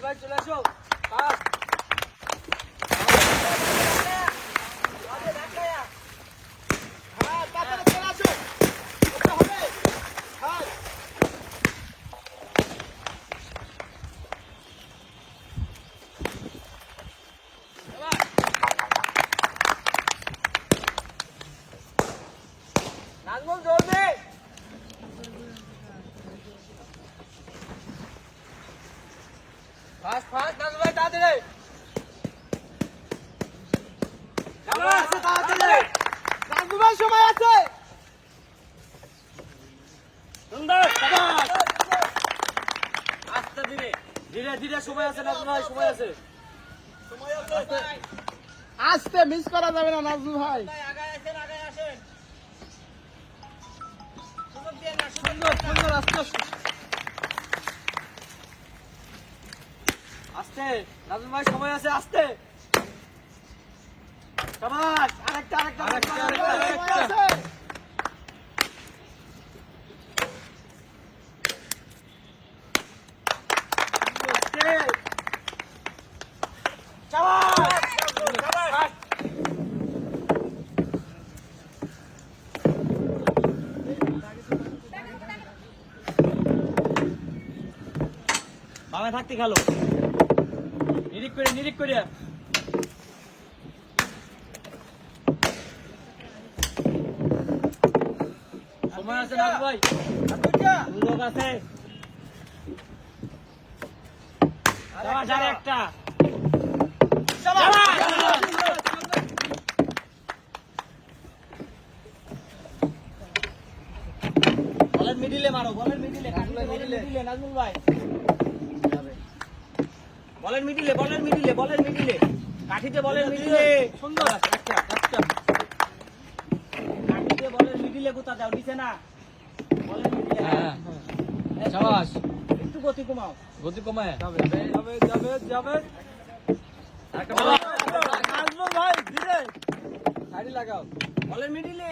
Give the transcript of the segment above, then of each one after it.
ভাই চলে আসো পাস নাজমুল জলদি ফাস্ট ফাস্ট নাজমুল ভাই তাড়াতাড়ি আছে তাড়াতাড়ি নাজমুল ভাই সময় আছে সুন্দর শাবাশ আস্তে ধীরে ধীরে ধীরে সময় আছে নাজমুল ভাই সময় আছে আস্তে মিস করা যাবে না নাজমুল ভাই। আগায় আসেন সুযোগ দেন না সুন্দর সুন্দর আস্তে আস্তে নাজমুল ভাই সময় আছে আস্তে শাবাশ আরেকটা বামে থাকতে খেলো নিরিক করে সময় আছে না ভাই সুযোগ আছে একটা বলের মিডিলে মারো বলের মিডিলে নাজমুল ভাই বলের মিডিলে কাঠিতে বলের মিডিলে সুন্দর একটা কাঠিতে বলের মিডিলে কোথা দাও নিচে না বলের মিডিলে হ্যাঁ শাবাশ একটু গতি কমায় যাবে একটা নাজমুল ভাই ধীরে গাড়ি লাগাও বলের মিডিলে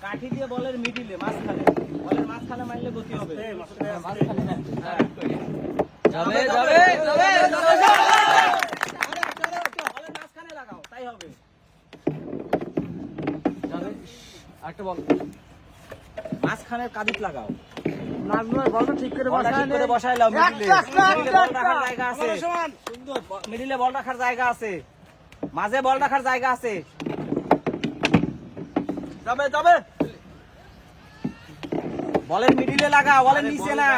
কাঠি দিয়ে বলের মিডিলে মাঝখানে মারলে গতি হবে মাঝখানে মাঝখানে লাগাও তাই হবে একটা বল মাঝখানে কাদিক লাগাও নাজমুল ভাই বলটা ঠিক করে বসায় লাও মিডিলে বল রাখার জায়গা আছে মাঝে বল রাখার জায়গা আছে যাবে বলের মিডিলে লাগা বলের নিচে না